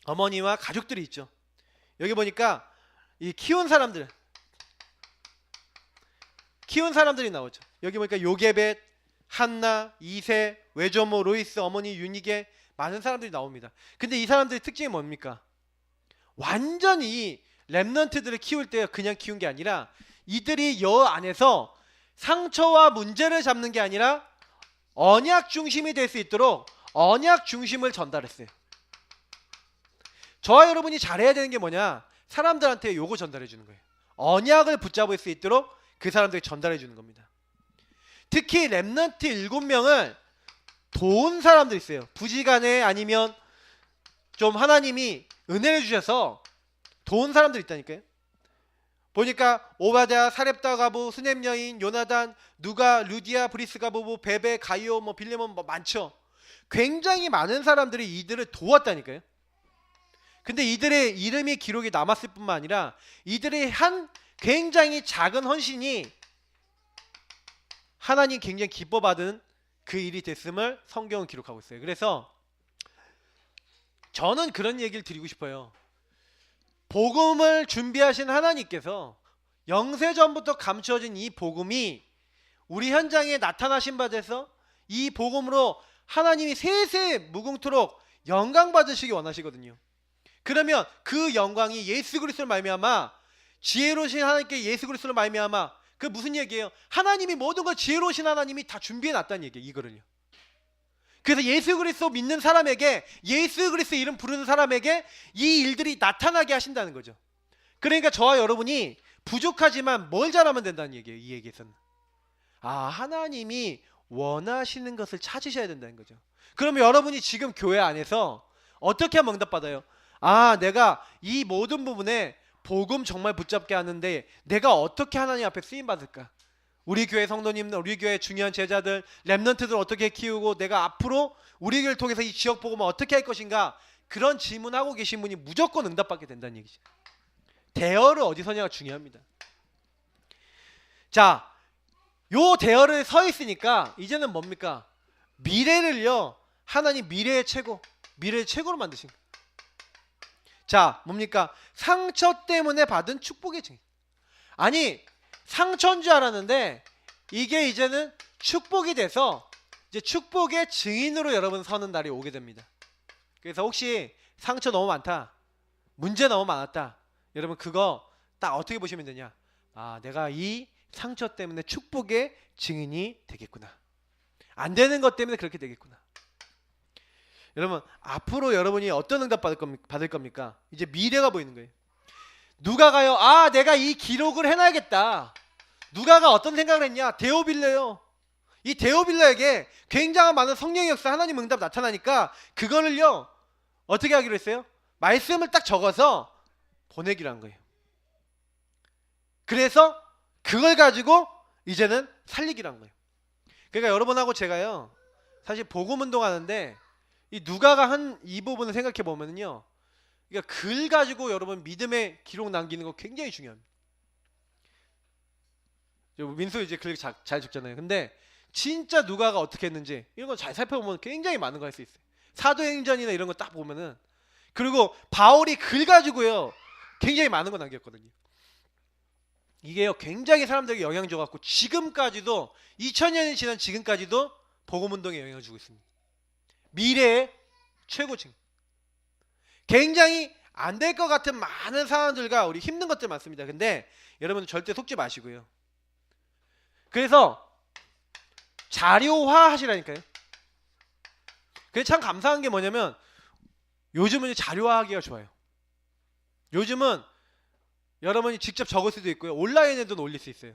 어머니와 가족들이 있죠. 여기 보니까 이 키운 사람들이 나오죠. 여기 보니까 요게벳, 한나, 이세, 외조모, 로이스, 어머니 유니게, 많은 사람들이 나옵니다. 근데 이 사람들의 특징이 뭡니까? 완전히 렘넌트들을 키울 때 그냥 키운 게 아니라 이들이 여 안에서 상처와 문제를 잡는 게 아니라 언약 중심이 될 수 있도록 언약 중심을 전달했어요. 저와 여러분이 잘해야 되는 게 뭐냐, 사람들한테 요거 전달해 주는 거예요. 언약을 붙잡을 수 있도록 그 사람들이 전달해 주는 겁니다. 특히 렘넌트 7명을 도운 사람들이 있어요. 부지간에 아니면 좀 하나님이 은혜를 주셔서 도운 사람들이 있다니까요. 보니까 오바댜, 사렙다 가부, 스넴 여인, 요나단, 누가, 루디아, 브리스 가부, 베베, 가이오, 빌레몬 많죠. 굉장히 많은 사람들이 이들을 도왔다니까요. 근데 이들의 이름이 기록이 남았을 뿐만 아니라 이들의 한 굉장히 작은 헌신이 하나님 굉장히 기뻐받은 그 일이 됐음을 성경은 기록하고 있어요. 그래서 저는 그런 얘기를 드리고 싶어요. 복음을 준비하신 하나님께서 영세전부터 감추어진 이 복음이 우리 현장에 나타나신 바 돼서 이 복음으로 하나님이 세세 무궁토록 영광 받으시기 원하시거든요. 그러면 그 영광이 예수 그리스도로 말미암아, 지혜로우신 하나님께 예수 그리스도로 말미암아, 그 무슨 얘기예요? 하나님이 모든 걸 지혜로우신 하나님이 다 준비해 놨다는 얘기예요. 이거를요. 그래서 예수 그리스도 믿는 사람에게, 예수 그리스도 이름 부르는 사람에게 이 일들이 나타나게 하신다는 거죠. 그러니까 저와 여러분이 부족하지만 뭘 잘하면 된다는 얘기예요. 이 얘기에서는 하나님이 원하시는 것을 찾으셔야 된다는 거죠. 그러면 여러분이 지금 교회 안에서 어떻게 하면 응답받아요? 내가 이 모든 부분에 복음 정말 붙잡게 하는데 내가 어떻게 하나님 앞에 쓰임받을까? 우리 교회 성도님, 우리 교회 중요한 제자들, 렘넌트들 어떻게 키우고 내가 앞으로 우리 교회를 통해서 이 지역 복음을 어떻게 할 것인가, 그런 질문하고 계신 분이 무조건 응답받게 된다는 얘기죠. 대열을 어디 서냐가 중요합니다. 자, 요 대열을 서 있으니까 이제는 뭡니까? 미래를요, 하나님 미래의 최고로 만드신 거예요. 자, 뭡니까? 상처 때문에 받은 축복의 증인. 아니, 상처인 줄 알았는데 이게 이제는 축복이 돼서 이제 축복의 증인으로 여러분 서는 날이 오게 됩니다. 그래서 혹시 상처 너무 많다, 문제 너무 많았다, 여러분 그거 딱 어떻게 보시면 되냐? 내가 이 상처 때문에 축복의 증인이 되겠구나. 안 되는 것 때문에 그렇게 되겠구나. 여러분 앞으로 여러분이 어떤 응답 받을 겁니까? 이제 미래가 보이는 거예요. 누가가요. 아, 내가 이 기록을 해놔야겠다. 누가가 어떤 생각을 했냐? 데오빌레요. 이 데오빌레에게 굉장한 많은 성령의 역사, 하나님 응답 나타나니까 그거를요 어떻게 하기로 했어요? 말씀을 딱 적어서 보내기로 한 거예요. 그래서 그걸 가지고 이제는 살리기로 한 거예요. 그러니까 여러분하고 제가요 사실 복음 운동하는데 이 누가가 한 이 부분을 생각해 보면은요, 그러니까 글 가지고 여러분 믿음의 기록 남기는 거 굉장히 중요합니다. 민수 이제 글 잘 적잖아요. 근데 진짜 누가가 어떻게 했는지 이런 거 잘 살펴보면 굉장히 많은 거 할 수 있어요. 사도행전이나 이런 거 딱 보면은. 그리고 바울이 글 가지고요 굉장히 많은 거 남겼거든요. 이게요 굉장히 사람들에게 영향 줘갖고 지금까지도 2000년이 지난 지금까지도 복음운동에 영향을 주고 있습니다. 미래의 최고층. 굉장히 안 될 것 같은 많은 상황들과 우리 힘든 것들 많습니다. 근데 여러분 절대 속지 마시고요. 그래서 자료화 하시라니까요. 그게 참 감사한 게 뭐냐면 요즘은 자료화하기가 좋아요. 요즘은 여러분이 직접 적을 수도 있고요. 온라인에도 올릴 수 있어요.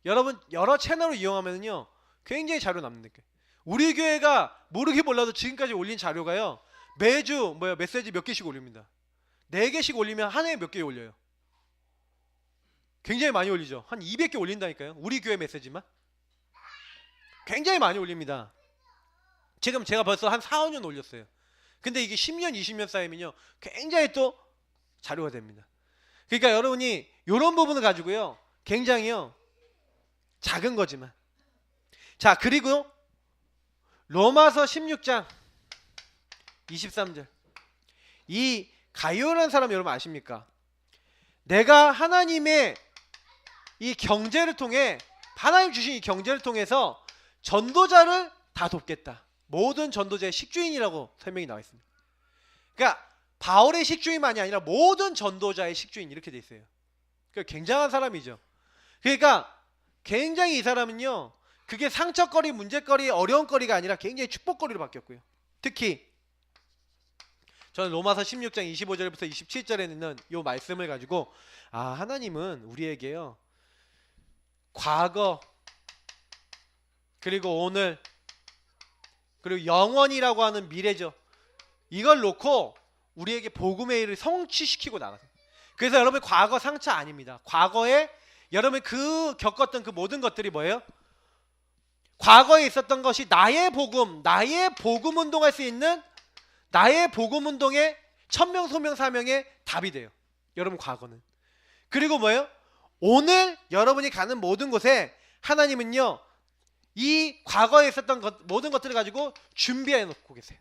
여러분 여러 채널을 이용하면요 굉장히 자료 남는다니까요. 우리 교회가 모르게 몰라도 지금까지 올린 자료가요 매주 메시지 몇 개씩 올립니다. 4개씩 올리면 한 해에 몇 개 올려요. 굉장히 많이 올리죠. 한 200개 올린다니까요. 우리 교회 메시지만 굉장히 많이 올립니다. 지금 제가 벌써 한 4, 5년 올렸어요. 근데 이게 10년, 20년 쌓이면요 굉장히 또 자료가 됩니다. 그러니까 여러분이 이런 부분을 가지고요 굉장히요 작은 거지만, 자 그리고 로마서 16장 23절, 이 가이오라는 사람 여러분 아십니까? 내가 하나님의 이 경제를 통해, 하나님 주신 이 경제를 통해서 전도자를 다 돕겠다. 모든 전도자의 식주인이라고 설명이 나와 있습니다. 그러니까 바울의 식주인만이 아니라 모든 전도자의 식주인 이렇게 돼 있어요. 그러니까 굉장한 사람이죠. 그러니까 굉장히 이 사람은요 그게 상처거리, 문제거리, 어려운거리가 아니라 굉장히 축복거리로 바뀌었고요. 특히 저는 로마서 16장 25절부터 27절에 있는 이 말씀을 가지고 하나님은 우리에게요 과거 그리고 오늘 그리고 영원이라고 하는 미래죠. 이걸 놓고 우리에게 복음의 일을 성취시키고 나가세요. 그래서 여러분 과거 상처 아닙니다. 과거에 여러분 겪었던 그 모든 것들이 뭐예요? 과거에 있었던 것이 나의 복음 운동할 수 있는 나의 복음 운동의 천명 소명 사명의 답이 돼요. 여러분 과거는. 그리고 뭐예요? 오늘 여러분이 가는 모든 곳에 하나님은요 이 과거에 있었던 모든 것들을 가지고 준비해 놓고 계세요.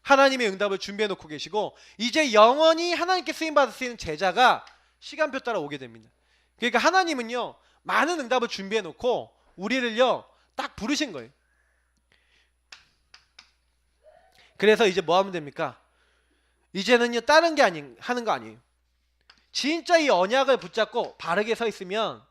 하나님의 응답을 준비해 놓고 계시고 이제 영원히 하나님께 쓰임받을 수 있는 제자가 시간표 따라 오게 됩니다. 그러니까 하나님은요 많은 응답을 준비해 놓고 우리를요 딱 부르신 거예요. 그래서 이제 뭐 하면 됩니까? 이제는요 다른 게 하는 거 아니에요. 진짜 이 언약을 붙잡고 바르게 서 있으면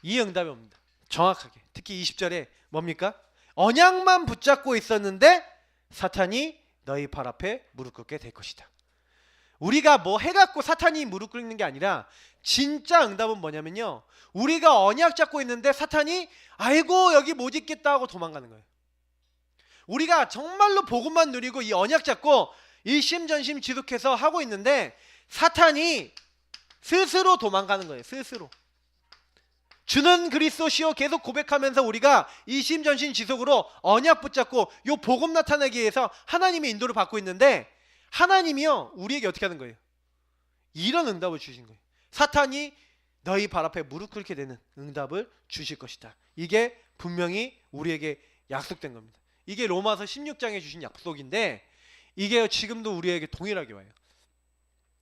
이 응답이 옵니다. 정확하게. 특히 20절에 뭡니까? 언약만 붙잡고 있었는데 사탄이 너희 발 앞에 무릎 꿇게 될 것이다. 우리가 뭐 해갖고 사탄이 무릎 꿇는 게 아니라 진짜 응답은 뭐냐면요 우리가 언약 잡고 있는데 사탄이 아이고 여기 못 있겠다 하고 도망가는 거예요. 우리가 정말로 복음만 누리고 이 언약 잡고 일심전심 지속해서 하고 있는데 사탄이 스스로 도망가는 거예요. 스스로. 주는 그리스도시요 계속 고백하면서 우리가 일심전심 지속으로 언약 붙잡고 요 복음 나타내기 위해서 하나님의 인도를 받고 있는데 하나님이요 우리에게 어떻게 하는 거예요? 이런 응답을 주신 거예요. 사탄이 너희 발 앞에 무릎 꿇게 되는 응답을 주실 것이다. 이게 분명히 우리에게 약속된 겁니다. 이게 로마서 16장에 주신 약속인데 이게 지금도 우리에게 동일하게 와요.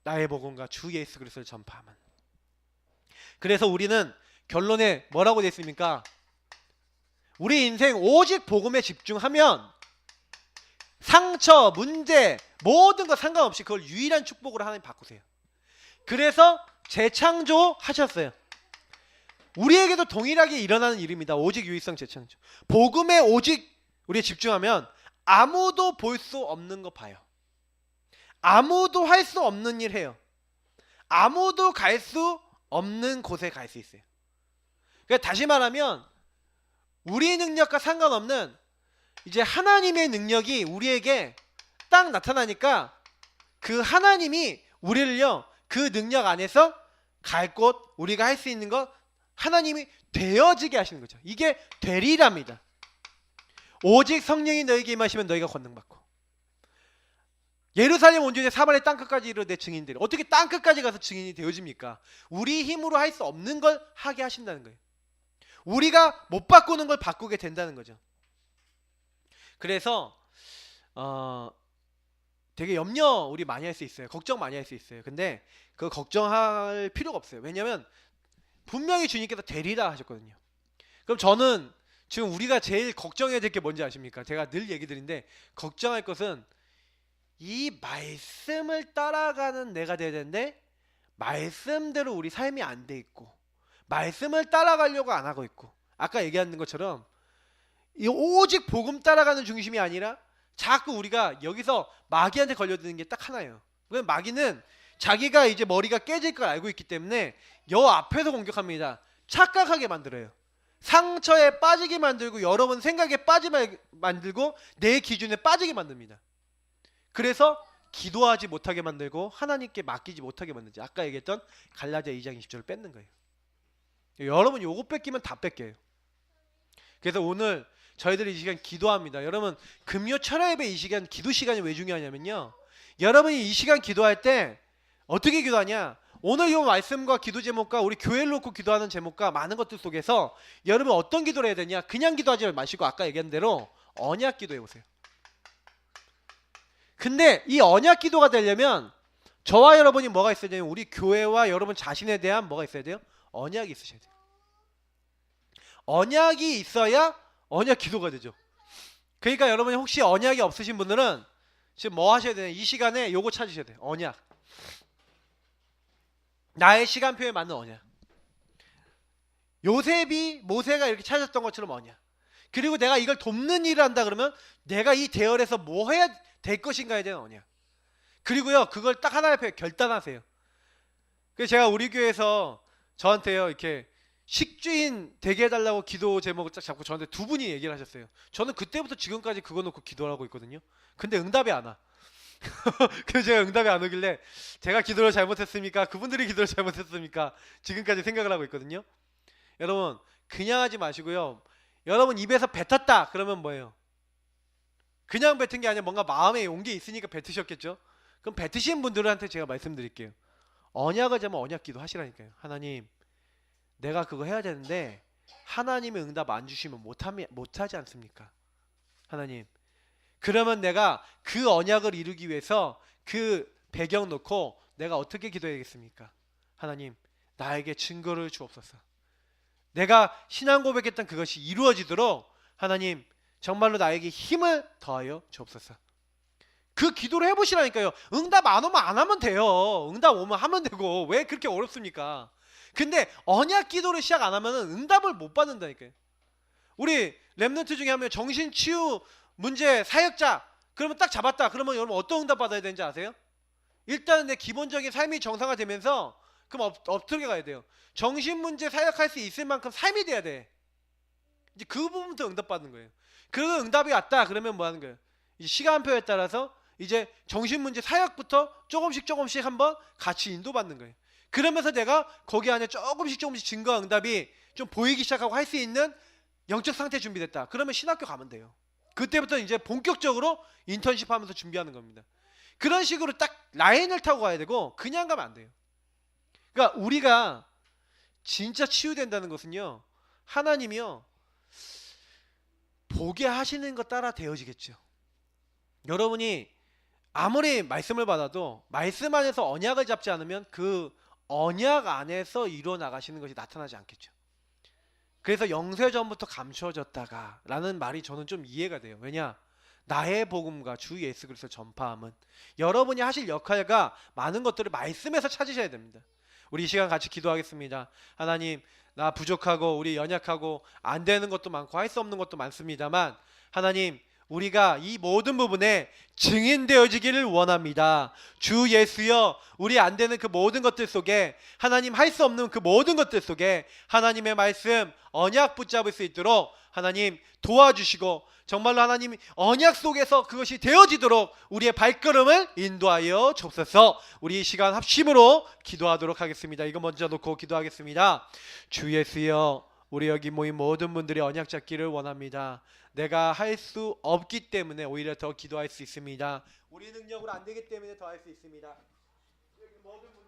나의 복음과 주 예수 그리스도를 전파하면. 그래서 우리는 결론에 뭐라고 되어 있습니까? 우리 인생 오직 복음에 집중하면 상처, 문제 모든 것 상관없이 그걸 유일한 축복으로 하나님 바꾸세요. 그래서 재창조하셨어요. 우리에게도 동일하게 일어나는 일입니다. 오직 유일성 재창조. 복음에 오직 우리가 집중하면 아무도 볼 수 없는 거 봐요. 아무도 할 수 없는 일 해요. 아무도 갈 수 없는 곳에 갈 수 있어요. 그러니까 다시 말하면 우리 능력과 상관없는 이제 하나님의 능력이 우리에게 딱 나타나니까 그 하나님이 우리를요 그 능력 안에서 갈 곳, 우리가 할 수 있는 것 하나님이 되어지게 하시는 거죠. 이게 되리랍니다. 오직 성령이 너에게 임하시면 너희가 권능받고. 예루살렘 온전히 사마리아 땅끝까지 이르러 내 증인들이. 어떻게 땅끝까지 가서 증인이 되어집니까? 우리 힘으로 할 수 없는 걸 하게 하신다는 거예요. 우리가 못 바꾸는 걸 바꾸게 된다는 거죠. 그래서 되게 염려 우리 많이 할 수 있어요. 걱정 많이 할 수 있어요. 근데 그 걱정할 필요가 없어요. 왜냐하면 분명히 주님께서 되리라 하셨거든요. 그럼 저는 지금 우리가 제일 걱정해야 될 게 뭔지 아십니까? 제가 늘 얘기 드리는데 걱정할 것은 이 말씀을 따라가는 내가 돼야 되는데 말씀대로 우리 삶이 안 돼 있고 말씀을 따라가려고 안 하고 있고 아까 얘기하는 것처럼 이 오직 복음 따라가는 중심이 아니라 자꾸 우리가 여기서 마귀한테 걸려드는 게 딱 하나예요. 왜냐면 마귀는 자기가 이제 머리가 깨질 걸 알고 있기 때문에 여 앞에서 공격합니다. 착각하게 만들어요. 상처에 빠지게 만들고 여러분 생각에 빠지게 만들고 내 기준에 빠지게 만듭니다. 그래서 기도하지 못하게 만들고 하나님께 맡기지 못하게 만들지. 아까 얘기했던 갈라디아 2장 20절을 뺏는 거예요. 여러분 요거 뺏기면 다 뺏겨요. 그래서 오늘 저희들이 이 시간 기도합니다. 여러분 금요 철야 예배 이 시간 기도 시간이 왜 중요하냐면요. 여러분이 이 시간 기도할 때 어떻게 기도하냐? 오늘 이 말씀과 기도 제목과 우리 교회를 놓고 기도하는 제목과 많은 것들 속에서 여러분 어떤 기도를 해야 되냐? 그냥 기도하지 마시고 아까 얘기한 대로 언약 기도해 보세요. 근데 이 언약 기도가 되려면 저와 여러분이 뭐가 있어야 되냐면 우리 교회와 여러분 자신에 대한 뭐가 있어야 돼요? 언약이 있으셔야 돼요. 언약이 있어야 언약 기도가 되죠. 그러니까 여러분이 혹시 언약이 없으신 분들은 지금 뭐 하셔야 되냐? 이 시간에 요거 찾으셔야 돼요. 언약. 나의 시간표에 맞는 언약. 요셉이 모세가 이렇게 찾았던 것처럼 언약. 그리고 내가 이걸 돕는 일을 한다 그러면 내가 이 대열에서 뭐 해야 될 것인가에 대한 언약. 그리고요 그걸 딱 하나 앞에 결단하세요. 그래서 제가 우리 교회에서 저한테요 이렇게 식주인 되게 해달라고 기도 제목을 딱 잡고 저한테 두 분이 얘기를 하셨어요. 저는 그때부터 지금까지 그거 놓고 기도를 하고 있거든요. 근데 응답이 안 와. 그래서 제가 응답이 안 오길래 제가 기도를 잘못했습니까? 그분들이 기도를 잘못했습니까? 지금까지 생각을 하고 있거든요. 여러분 그냥 하지 마시고요. 여러분 입에서 뱉었다 그러면 뭐예요? 그냥 뱉은 게 아니라 뭔가 마음에 온 게 있으니까 뱉으셨겠죠? 그럼 뱉으신 분들한테 제가 말씀드릴게요. 언약을 잡으면 언약 기도 하시라니까요. 하나님 내가 그거 해야 되는데 하나님의 응답 안 주시면 못하지 않습니까? 하나님 그러면 내가 그 언약을 이루기 위해서 그 배경 놓고 내가 어떻게 기도해야겠습니까? 하나님 나에게 증거를 주옵소서. 내가 신앙 고백했던 그것이 이루어지도록 하나님 정말로 나에게 힘을 더하여 주옵소서. 그 기도를 해보시라니까요. 응답 안 오면 안 하면 돼요. 응답 오면 하면 되고 왜 그렇게 어렵습니까? 근데 언약 기도를 시작 안 하면 응답을 못 받는다니까요. 우리 렘넌트 중에 하면 정신치유 문제 사역자 그러면 딱 잡았다. 그러면 여러분 어떤 응답 받아야 되는지 아세요? 일단은 내 기본적인 삶이 정상화되면서 그럼 어떻게 가야 돼요? 정신문제 사역할 수 있을 만큼 삶이 돼야 돼. 이제 그 부분부터 응답 받는 거예요. 그 응답이 왔다 그러면 뭐 하는 거예요? 이제 시간표에 따라서 이제 정신문제 사역부터 조금씩 한번 같이 인도받는 거예요. 그러면서 내가 거기 안에 조금씩 증거와 응답이 좀 보이기 시작하고 할 수 있는 영적 상태 준비됐다. 그러면 신학교 가면 돼요. 그때부터 이제 본격적으로 인턴십 하면서 준비하는 겁니다. 그런 식으로 딱 라인을 타고 가야 되고 그냥 가면 안 돼요. 그러니까 우리가 진짜 치유된다는 것은요. 하나님이요. 보게 하시는 것 따라 되어지겠죠. 여러분이 아무리 말씀을 받아도 말씀 안에서 언약을 잡지 않으면 그 언약 안에서 이루어 나가시는 것이 나타나지 않겠죠. 그래서 영세전부터 감추어졌다가 라는 말이 저는 좀 이해가 돼요. 왜냐? 나의 복음과 주 예수 그리스도 전파함은 여러분이 하실 역할과 많은 것들을 말씀에서 찾으셔야 됩니다. 우리 이 시간 같이 기도하겠습니다. 하나님 나 부족하고 우리 연약하고 안 되는 것도 많고 할 수 없는 것도 많습니다만 하나님 우리가 이 모든 부분에 증인되어지기를 원합니다. 주 예수여, 우리 안 되는 그 모든 것들 속에, 하나님 할 수 없는 그 모든 것들 속에 하나님의 말씀 언약 붙잡을 수 있도록 하나님 도와주시고, 정말로 하나님 언약 속에서 그것이 되어지도록 우리의 발걸음을 인도하여 주옵소서. 우리 이 시간 합심으로 기도하도록 하겠습니다. 이거 먼저 놓고 기도하겠습니다. 주 예수여, 우리 여기 모인 모든 분들이 언약 잡기를 원합니다. 내가 할 수 없기 때문에 오히려 더 기도할 수 있습니다. 우리 능력으로 안 되기 때문에 더 할 수 있습니다. 여기 모든 분들